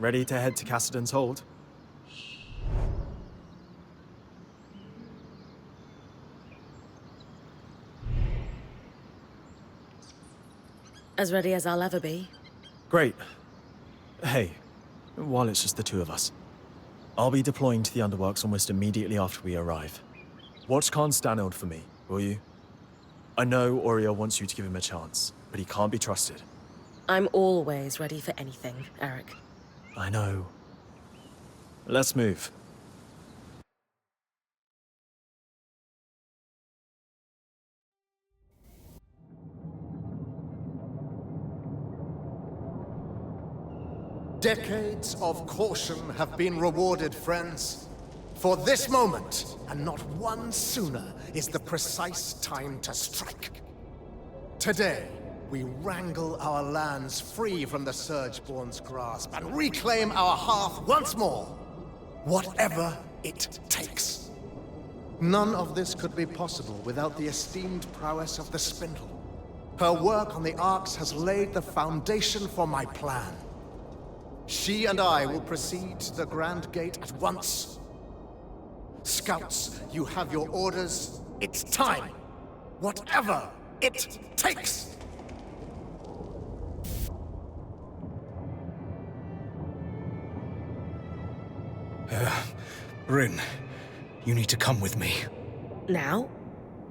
Ready to head to Cassidon's Hold? As ready as I'll ever be. Great. Hey, while it's just the two of us, I'll be deploying to the Underworks almost immediately after we arrive. Watch Khan Stanold for me, will you? I know Oriel wants you to give him a chance, but he can't be trusted. I'm always ready for anything, Eric. I know. Let's move. Decades of caution have been rewarded, friends. For this moment, and not one sooner, is the precise time to strike. Today, we wrangle our lands free from the Surgeborn's grasp and reclaim our hearth once more, whatever it takes. None of this could be possible without the esteemed prowess of the Spindle. Her work on the Arcs has laid the foundation for my plan. She and I will proceed to the Grand Gate at once. Scouts, you have your orders. It's time. Whatever it takes. Bryn, you need to come with me. Now?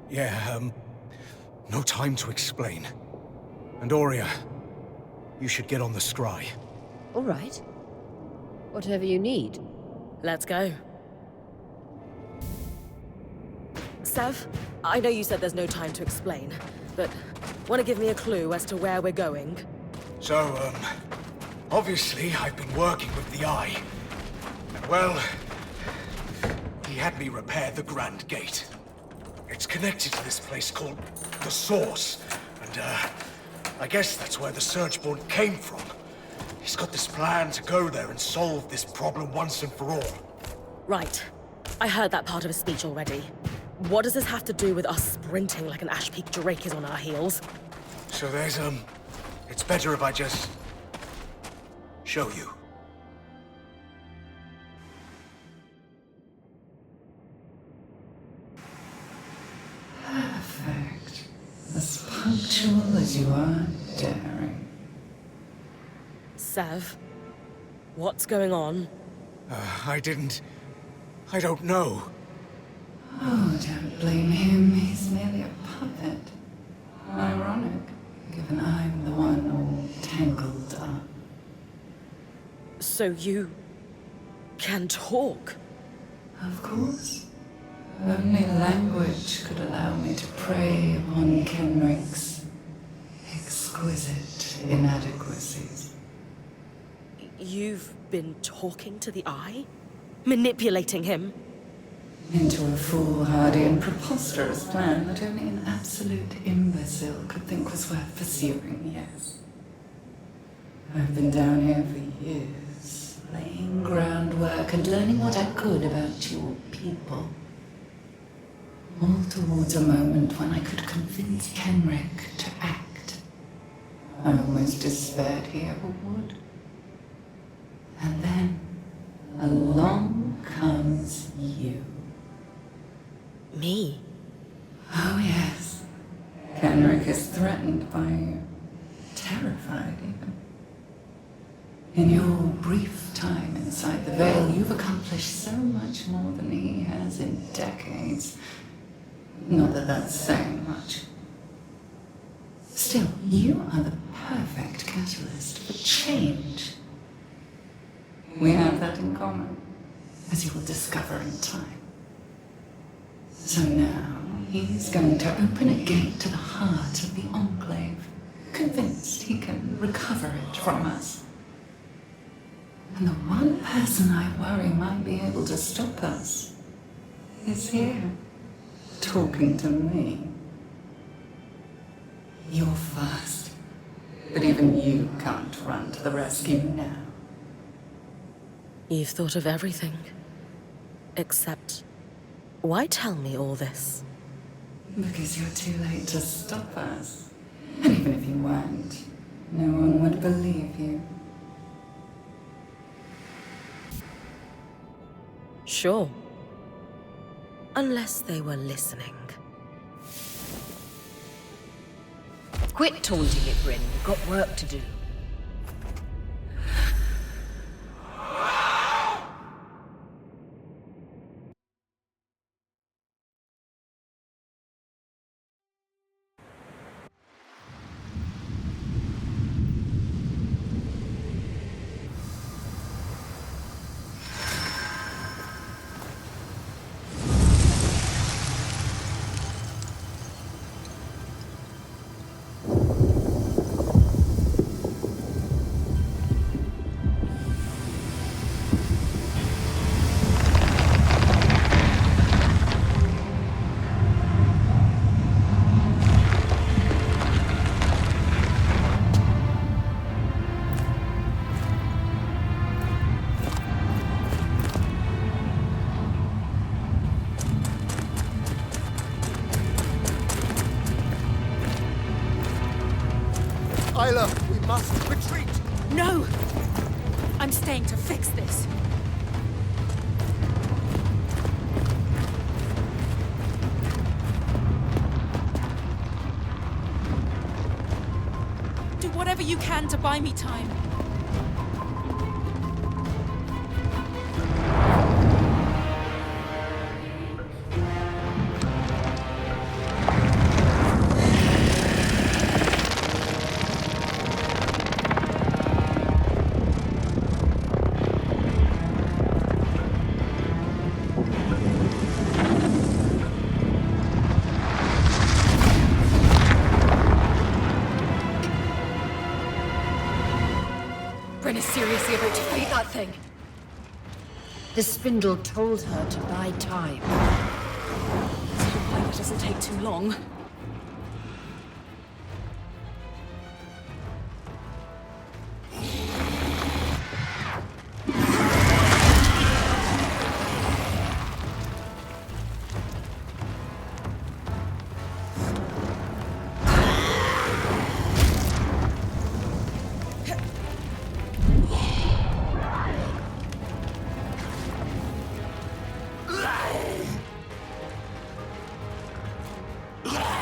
Yeah, no time to explain. And Aurea, you should get on the scry. All right. Whatever you need. Let's go. Sev, I know you said there's no time to explain, but want to give me a clue as to where we're going? So, obviously I've been working with the Eye. And well, he had me repair the Grand Gate. It's connected to this place called the Source, and I guess that's where the Surgeborn came from. He's got this plan to go there and solve this problem once and for all. Right. I heard that part of his speech already. What does this have to do with us sprinting like an Ash Peak Drake is on our heels? So there's, it's better if I just show you. Perfect. As punctual as you are daring. Sev, what's going on? I don't know. Oh, don't blame him. He's merely a puppet. Ironic, given I'm the one all tangled up. So you can talk? Of course. Only language could allow me to prey upon Kenrick's exquisite inadequacies. You've been talking to the Eye? Manipulating him? Into a foolhardy and preposterous plan that only an absolute imbecile could think was worth pursuing, yes. I've been down here for years, laying groundwork and learning what I could about your people. All towards a moment when I could convince Kenrick to act. I almost despaired he ever would. And then, along comes you. Me? Oh yes. Kenrick is threatened by you. Terrified even. In your brief time inside the Veil, you've accomplished so much more than he has in decades. Not that that's saying much. Still, you are the perfect catalyst for change. We have that in common, as you will discover in time. So now, he's going to open a gate to the heart of the Enclave, convinced he can recover it from us. And the one person I worry might be able to stop us is here, talking to me. You're fast, but even you can't run to the rescue now. You've thought of everything. Except, why tell me all this? Because you're too late to stop us. And even if you weren't, no one would believe you. Sure. Unless they were listening. Quit taunting it, Bryn. We've got work to do. Isla, we must retreat! No! I'm staying to fix this. Do whatever you can to buy me time. Bryn is seriously about to fight that thing. The spindle told her to buy time. So hopefully that doesn't take too long. Yeah!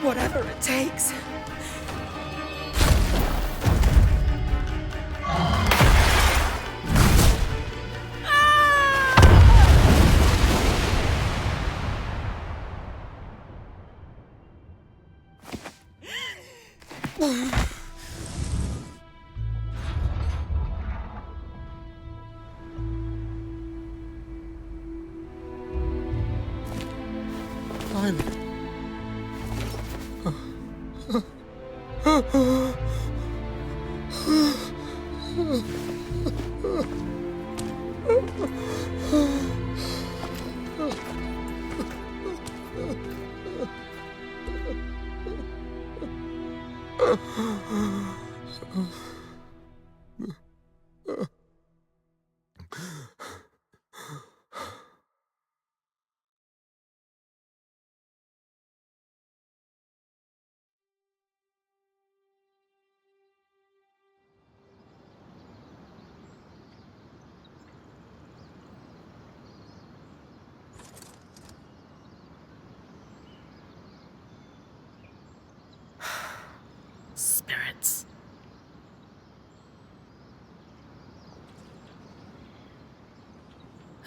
Whatever it takes.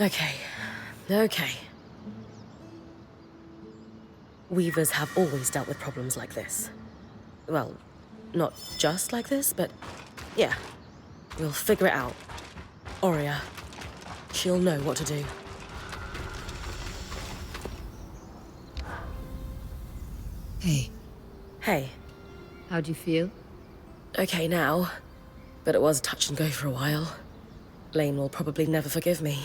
Okay. Okay. Weavers have always dealt with problems like this. Well, not just like this, but yeah. We'll figure it out. Oria. She'll know what to do. Hey, Hey. how do you feel? Okay now. But it was touch and go for a while. Lane will probably never forgive me.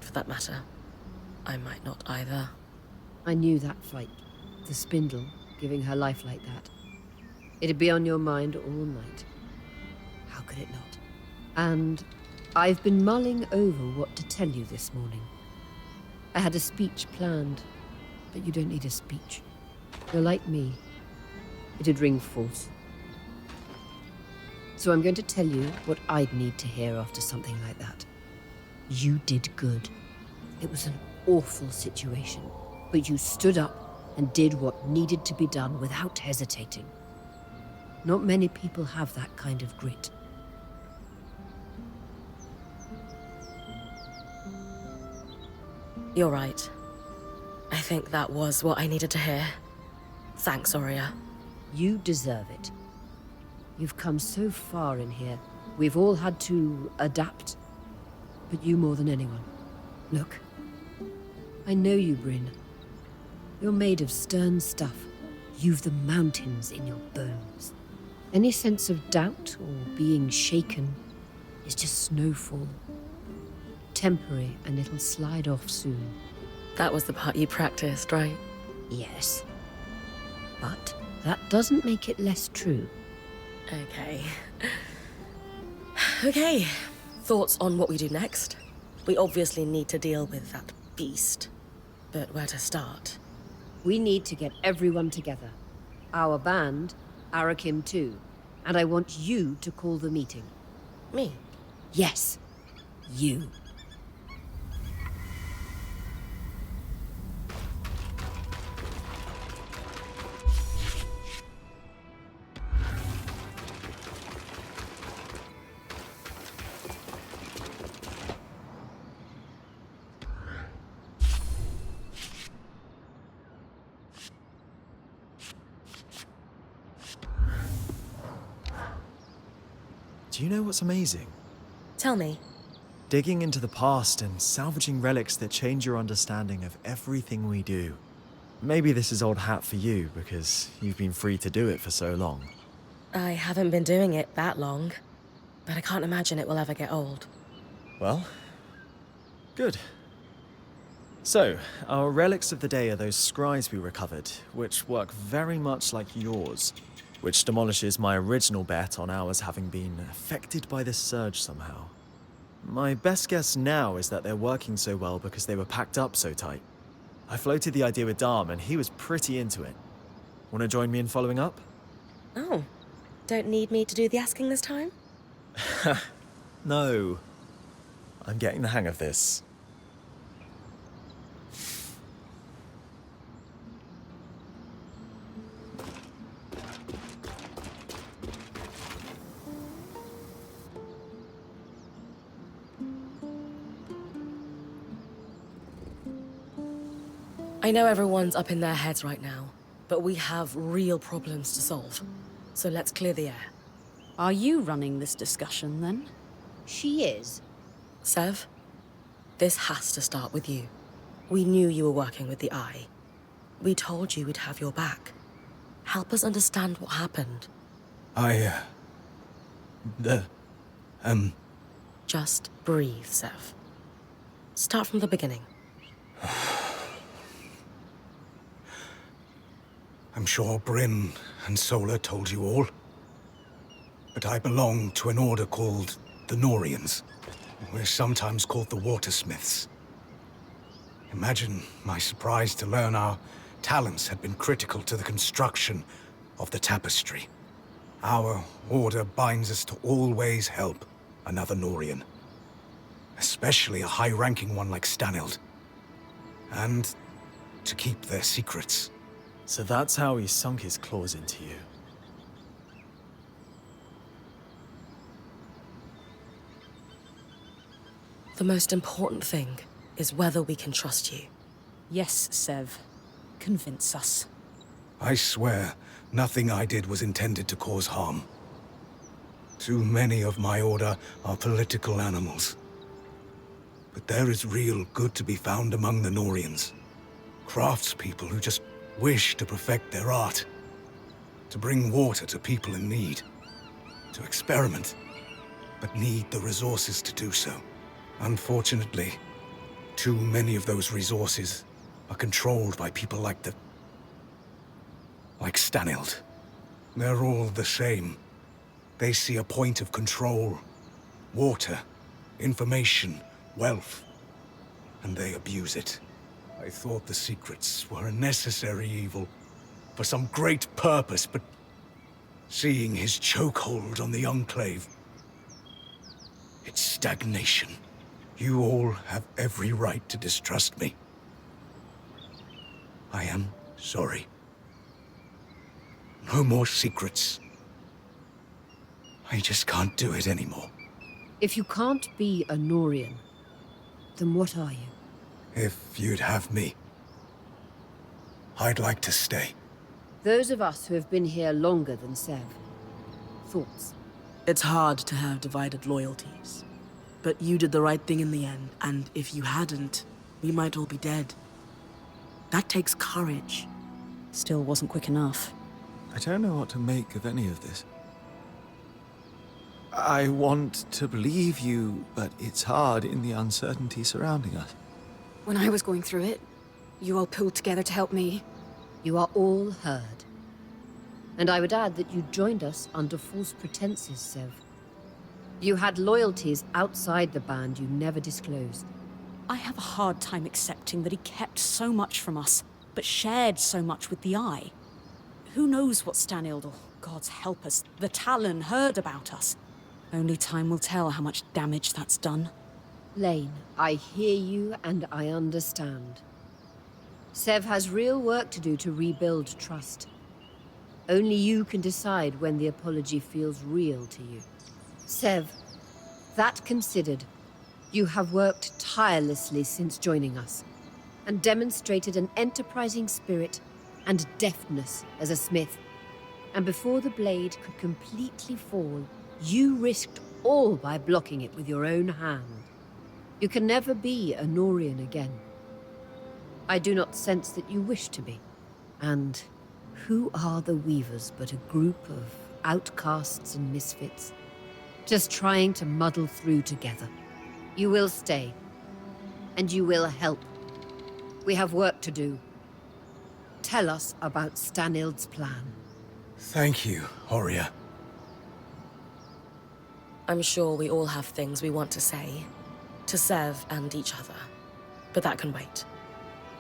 For that matter, I might not either. I knew that fight. The spindle, giving her life like that. It'd be on your mind all night. How could it not? And I've been mulling over what to tell you this morning. I had a speech planned, but you don't need a speech. You're like me. It'd ring false. So I'm going to tell you what I'd need to hear after something like that. You did good. It was an awful situation, but you stood up and did what needed to be done without hesitating. Not many people have that kind of grit. You're right. I think that was what I needed to hear. Thanks, Oria. You deserve it. You've come so far in here. We've all had to adapt. But you more than anyone. Look. I know you, Bryn. You're made of stern stuff. You've the mountains in your bones. Any sense of doubt or being shaken is just snowfall. Temporary, and it'll slide off soon. That was the part you practiced, right? Yes. But that doesn't make it less true. Okay. Okay. Thoughts on what we do next? We obviously need to deal with that beast. But where to start? We need to get everyone together. Our band, Arakim too. And I want you to call the meeting. Me? Yes, you. Do you know what's amazing? Tell me. Digging into the past and salvaging relics that change your understanding of everything we do. Maybe this is old hat for you, because you've been free to do it for so long. I haven't been doing it that long, but I can't imagine it will ever get old. Well, good. So, our relics of the day are those scries we recovered, which work very much like yours, which demolishes my original bet on ours having been affected by this surge somehow. My best guess now is that they're working so well because they were packed up so tight. I floated the idea with Dharm and he was pretty into it. Want to join me in following up? Oh. Don't need me to do the asking this time? No. I'm getting the hang of this. I know everyone's up in their heads right now, but we have real problems to solve. So let's clear the air. Are you running this discussion, then? She is. Sev, this has to start with you. We knew you were working with the Eye. We told you we'd have your back. Help us understand what happened. Just breathe, Sev. Start from the beginning. I'm sure Bryn and Sola told you all. But I belong to an order called the Norians. We're sometimes called the Watersmiths. Imagine my surprise to learn our talents had been critical to the construction of the tapestry. Our order binds us to always help another Norian. Especially a high-ranking one like Stanild. And to keep their secrets. So that's how he sunk his claws into you. The most important thing is whether we can trust you. Yes, Sev. Convince us. I swear, nothing I did was intended to cause harm. Too many of my order are political animals. But there is real good to be found among the Norians. Craftspeople who just wish to perfect their art. To bring water to people in need. To experiment, but need the resources to do so. Unfortunately, too many of those resources are controlled by people like Stanild. They're all the same. They see a point of control. Water, information, wealth. And they abuse it. I thought the secrets were a necessary evil. For some great purpose, but seeing his chokehold on the Enclave, it's stagnation. You all have every right to distrust me. I am sorry. No more secrets. I just can't do it anymore. If you can't be a Norian, then what are you? If you'd have me, I'd like to stay. Those of us who have been here longer than Sev. Thoughts? It's hard to have divided loyalties. But you did the right thing in the end, and if you hadn't, we might all be dead. That takes courage. Still wasn't quick enough. I don't know what to make of any of this. I want to believe you, but it's hard in the uncertainty surrounding us. When I was going through it, you all pulled together to help me. You are all heard. And I would add that you joined us under false pretenses, Sev. You had loyalties outside the band you never disclosed. I have a hard time accepting that he kept so much from us, but shared so much with the Eye. Who knows what Stanild, or gods help us, the Talon heard about us? Only time will tell how much damage that's done. Lane, I hear you and I understand. Sev has real work to do to rebuild trust. Only you can decide when the apology feels real to you. Sev, that considered, you have worked tirelessly since joining us, and demonstrated an enterprising spirit and deftness as a smith. And before the blade could completely fall, you risked all by blocking it with your own hand. You can never be a Norian again. I do not sense that you wish to be. And who are the Weavers but a group of outcasts and misfits, just trying to muddle through together? You will stay, and you will help. We have work to do. Tell us about Stanild's plan. Thank you, Horia. I'm sure we all have things we want to say, to Sev and each other. But that can wait.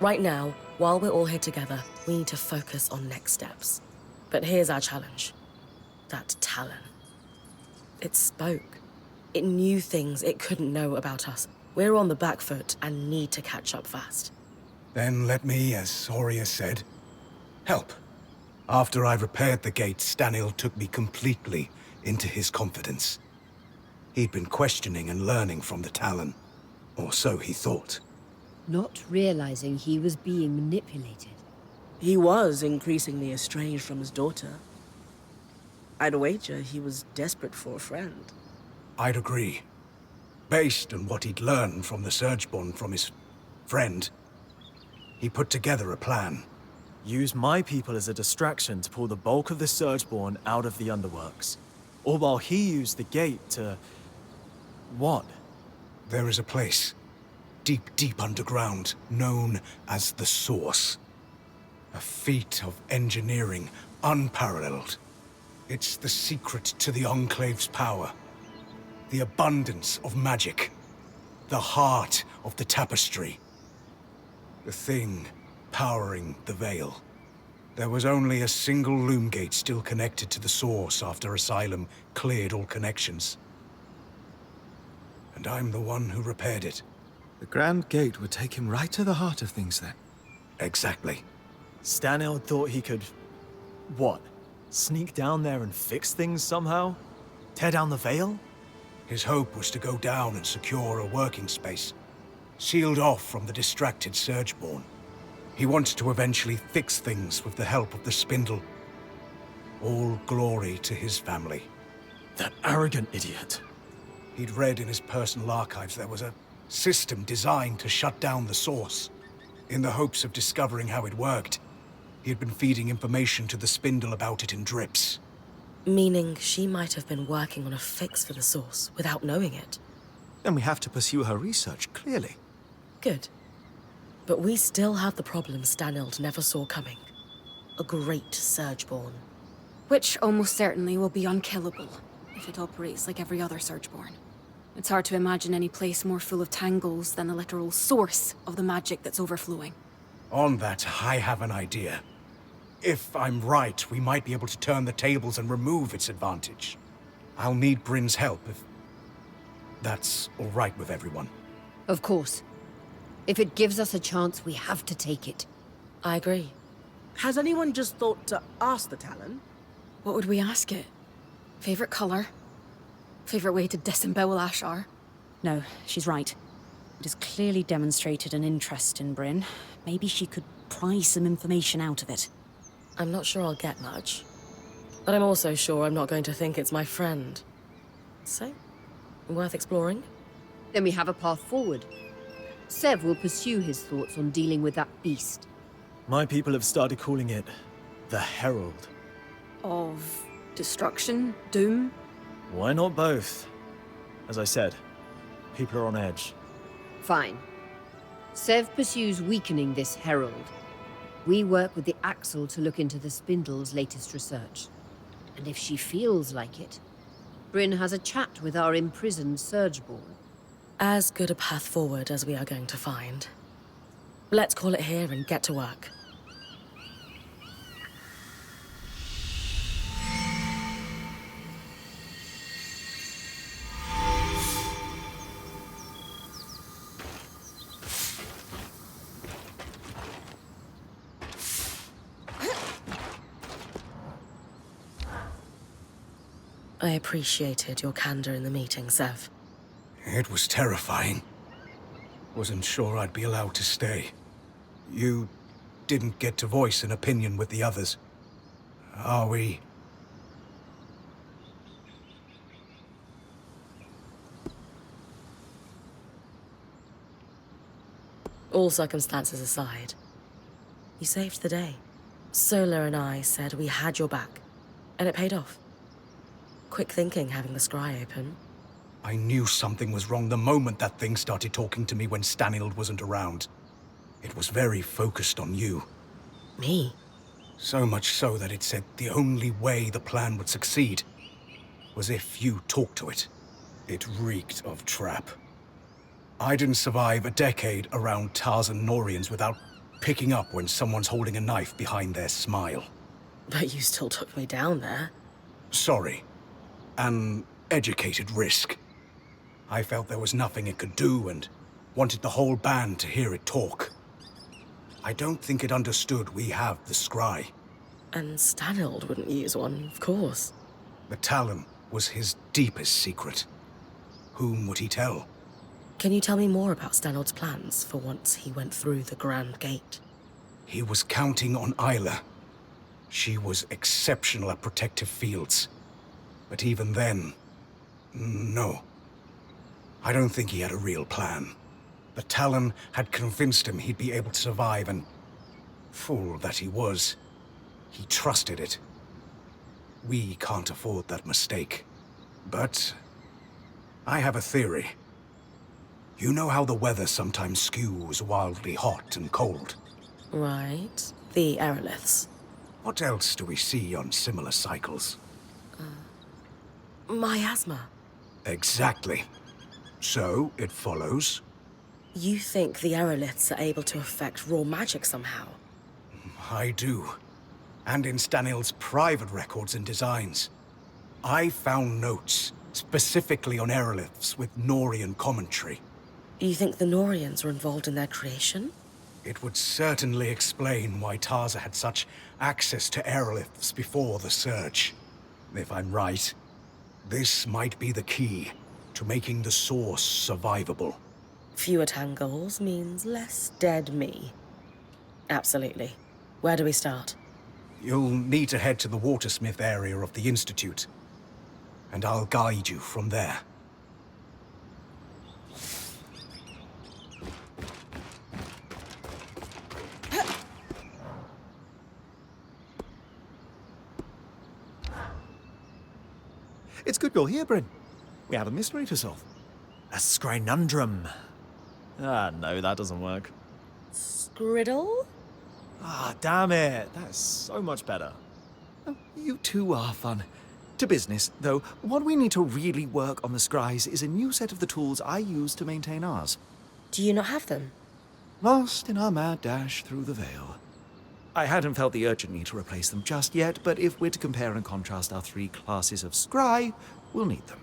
Right now, while we're all here together, we need to focus on next steps. But here's our challenge. That Talon. It spoke. It knew things it couldn't know about us. We're on the back foot and need to catch up fast. Then let me, as Horia said, help. After I repaired the gate, Stanild took me completely into his confidence. He'd been questioning and learning from the Talon. Or so he thought. Not realizing he was being manipulated. He was increasingly estranged from his daughter. I'd wager he was desperate for a friend. I'd agree. Based on what he'd learned from the Surgeborn from his friend, he put together a plan. Use my people as a distraction to pull the bulk of the Surgeborn out of the Underworks. Or while he used the gate to... what? There is a place, deep, deep underground, known as the Source. A feat of engineering unparalleled. It's the secret to the Enclave's power. The abundance of magic. The heart of the tapestry. The thing powering the Veil. There was only a single loom gate still connected to the Source after Asylum cleared all connections. And I'm the one who repaired it. The Grand Gate would take him right to the heart of things then. Exactly. Stanild thought he could... what? Sneak down there and fix things somehow? Tear down the Veil? His hope was to go down and secure a working space, sealed off from the distracted Surgeborn. He wants to eventually fix things with the help of the Spindle. All glory to his family. That arrogant idiot. He'd read in his personal archives there was a system designed to shut down the Source. In the hopes of discovering how it worked, he had been feeding information to the Spindle about it in drips. Meaning she might have been working on a fix for the Source without knowing it. Then we have to pursue her research, clearly. Good. But we still have the problem Stanild never saw coming. A great Surgeborn. Which almost certainly will be unkillable, if it operates like every other Surgeborn. It's hard to imagine any place more full of tangles than the literal source of the magic that's overflowing. On that, I have an idea. If I'm right, we might be able to turn the tables and remove its advantage. I'll need Bryn's help if that's all right with everyone. Of course. If it gives us a chance, we have to take it. I agree. Has anyone just thought to ask the Talon? What would we ask it? Favorite color? Favorite way to disembowel Ashar? No, she's right. It has clearly demonstrated an interest in Bryn. Maybe she could pry some information out of it. I'm not sure I'll get much. But I'm also sure I'm not going to think it's my friend. So, worth exploring? Then we have a path forward. Sev will pursue his thoughts on dealing with that beast. My people have started calling it the Herald. Of destruction? Doom? Why not both? As I said, people are on edge. Fine. Sev pursues weakening this herald. We work with the Axle to look into the Spindle's latest research. And if she feels like it, Bryn has a chat with our imprisoned Surgeborn. As good a path forward as we are going to find. Let's call it here and get to work. I appreciated your candor in the meeting, Sev. It was terrifying. Wasn't sure I'd be allowed to stay. You didn't get to voice an opinion with the others. Are we? All circumstances aside, you saved the day. Solar and I said we had your back, and it paid off. Quick thinking having the scry open. I knew something was wrong the moment that thing started talking to me when Stanild wasn't around. It was very focused on you. Me? So much so that it said the only way the plan would succeed was if you talked to it. It reeked of trap. I didn't survive a decade around Tarzan Norians without picking up when someone's holding a knife behind their smile. But you still took me down there. Sorry. An educated risk. I felt there was nothing it could do and wanted the whole band to hear it talk. I don't think it understood we have the scry. And Stanild wouldn't use one, of course. The Talon was his deepest secret. Whom would he tell? Can you tell me more about Stanild's plans for once he went through the Grand Gate? He was counting on Isla. She was exceptional at protective fields. But even then, no. I don't think he had a real plan. The Talon had convinced him he'd be able to survive, and fool that he was, he trusted it. We can't afford that mistake. But I have a theory. You know how the weather sometimes skews wildly hot and cold? Right. The aeroliths. What else do we see on similar cycles? Miasma. Exactly. So, it follows. You think the aeroliths are able to affect raw magic somehow? I do. And in Stanild's private records and designs. I found notes, specifically on aeroliths with Norian commentary. You think the Norians were involved in their creation? It would certainly explain why Tarza had such access to aeroliths before the Surge. If I'm right, this might be the key. to making the source survivable. Fewer tangles means less dead me. Absolutely. Where do we start? You'll need to head to the Watersmith area of the Institute, and I'll guide you from there. It's good you're here, Bryn. We have a mystery to solve. A scrinundrum. Ah, no, that doesn't work. Scriddle? Ah, damn it. That's so much better. Oh, you two are fun. To business, though, what we need to really work on the scries is a new set of the tools I use to maintain ours. Do you not have them? Lost in our mad dash through the Vale. I hadn't felt the urgent need to replace them just yet, but if we're to compare and contrast our 3 classes of scry, we'll need them.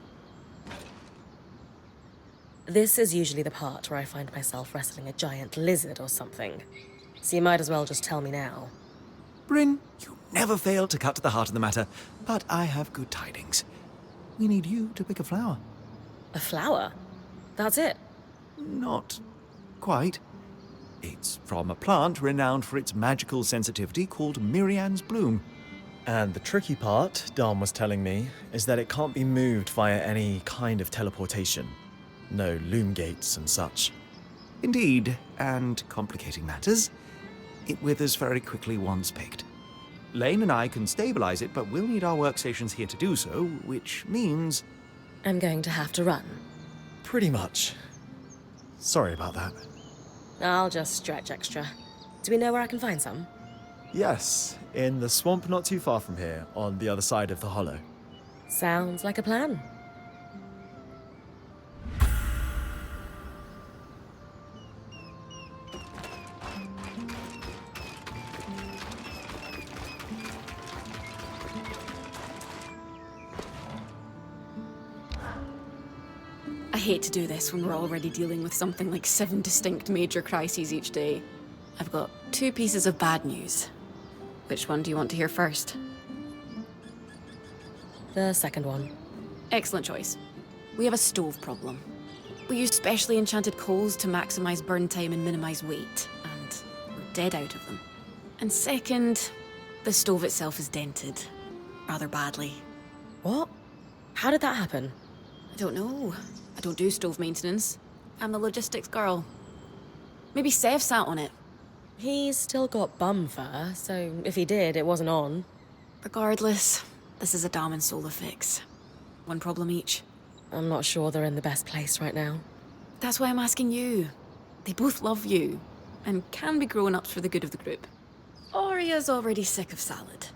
This is usually the part where I find myself wrestling a giant lizard or something. So you might as well just tell me now. Bryn, you never fail to cut to the heart of the matter, but I have good tidings. We need you to pick a flower. A flower? That's it? Not quite. It's from a plant renowned for its magical sensitivity called Mirian's Bloom. And the tricky part, Dom was telling me, is that it can't be moved via any kind of teleportation. No loom gates and such. Indeed, and complicating matters, it withers very quickly once picked. Lane and I can stabilize it, but we'll need our workstations here to do so, which means... I'm going to have to run. Pretty much. Sorry about that. I'll just stretch extra. Do we know where I can find some? Yes, in the swamp not too far from here, on the other side of the hollow. Sounds like a plan. I hate to do this when we're already dealing with something like 7 distinct major crises each day. I've got 2 pieces of bad news. Which one do you want to hear first? The second one. Excellent choice. We have a stove problem. We use specially enchanted coals to maximize burn time and minimize weight, and we're dead out of them. And second, the stove itself is dented. Rather badly. What? How did that happen? I don't know. I don't do stove maintenance. I'm the logistics girl. Maybe Sev sat on it. He's still got bum fur, so if he did, it wasn't on. Regardless, this is a Dom and Sola fix. 1 problem each. I'm not sure they're in the best place right now. That's why I'm asking you. They both love you, and can be grown-ups for the good of the group. Oria's already sick of salad.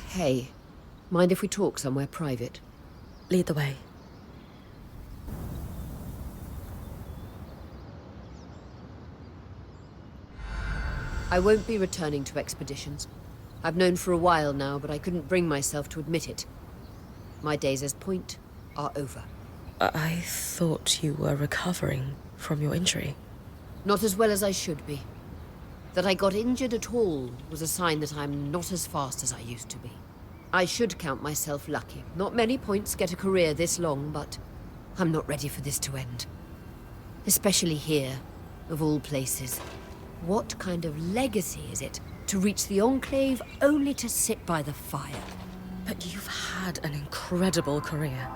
Hey, mind if we talk somewhere private? Lead the way. I won't be returning to expeditions. I've known for a while now, but I couldn't bring myself to admit it. My days as Point are over. I thought you were recovering from your injury. Not as well as I should be. That I got injured at all was a sign that I'm not as fast as I used to be. I should count myself lucky. Not many Points get a career this long, but I'm not ready for this to end. Especially here, of all places. What kind of legacy is it to reach the Enclave only to sit by the fire? But you've had an incredible career.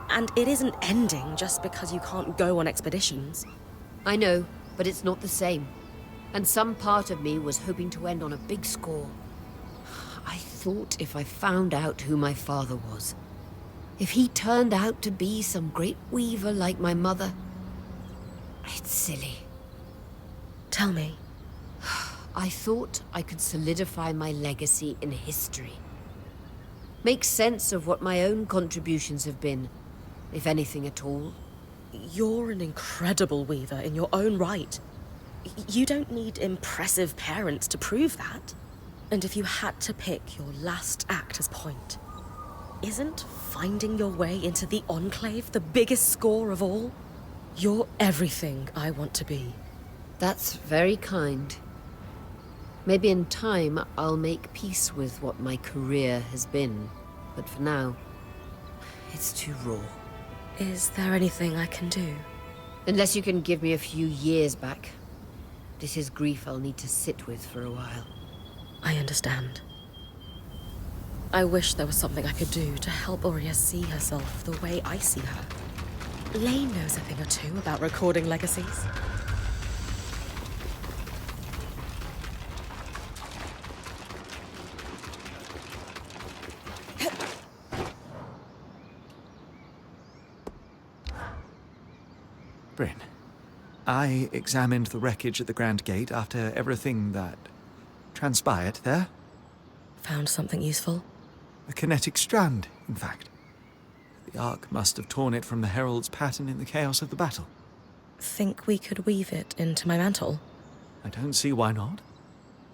And it isn't ending just because you can't go on expeditions. I know, but it's not the same. And some part of me was hoping to end on a big score. I thought if I found out who my father was, if he turned out to be some great weaver like my mother, it's silly. Tell me. I thought I could solidify my legacy in history. Make sense of what my own contributions have been, if anything at all. You're an incredible weaver in your own right. You don't need impressive parents to prove that. And if you had to pick your last act as Point, isn't finding your way into the Enclave the biggest score of all? You're everything I want to be. That's very kind. Maybe in time I'll make peace with what my career has been. But for now, it's too raw. Is there anything I can do? Unless you can give me a few years back. This is grief I'll need to sit with for a while. I understand. I wish there was something I could do to help Aurea see herself the way I see her. Lane knows a thing or two about recording legacies. Bryn, I examined the wreckage at the Grand Gate after everything that transpired there. Found something useful? A kinetic strand, in fact. The Ark must have torn it from the Herald's pattern in the chaos of the battle. Think we could weave it into my mantle? I don't see why not.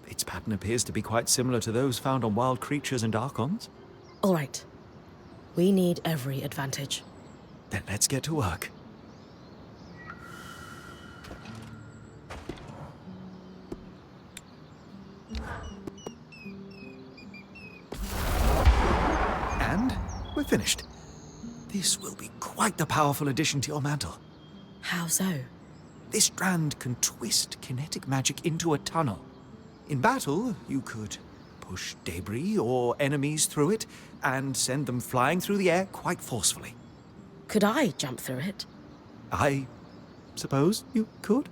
Its pattern appears to be quite similar to those found on wild creatures and Archons. All right. We need every advantage. Then let's get to work. And we're finished. This will be quite the powerful addition to your mantle. How so? This strand can twist kinetic magic into a tunnel. In battle, you could push debris or enemies through it and send them flying through the air quite forcefully. Could I jump through it? I suppose you could?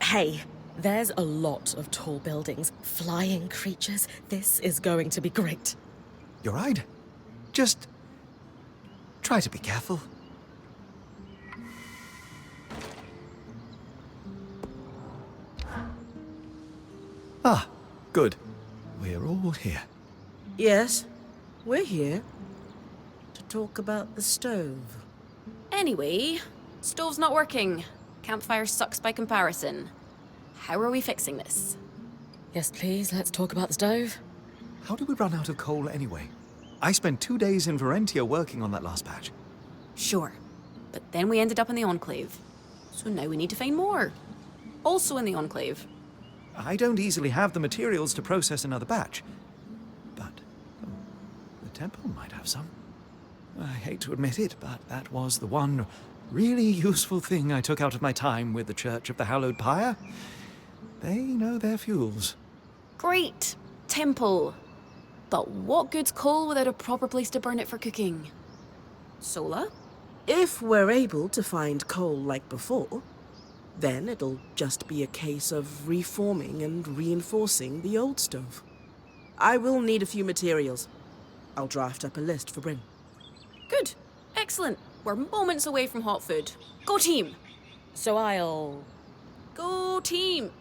Hey, there's a lot of tall buildings, flying creatures. This is going to be great. You're right. Just try to be careful. Ah, good. We're all here. Yes, we're here to talk about the stove. Anyway, stove's not working. Campfire sucks by comparison. How are we fixing this? Yes, please, let's talk about the stove. How did we run out of coal anyway? I spent 2 days in Varentia working on that last batch. Sure, but then we ended up in the Enclave. So now we need to find more. Also in the Enclave. I don't easily have the materials to process another batch. But the temple might have some. I hate to admit it, but that was the one really useful thing I took out of my time with the Church of the Hallowed Pyre. They know their fuels. Great! Temple. But what good's coal without a proper place to burn it for cooking? Sola? If we're able to find coal like before, then it'll just be a case of reforming and reinforcing the old stove. I will need a few materials. I'll draft up a list for Bryn. Good. Excellent. We're moments away from hot food. Go team! So I'll... Go team!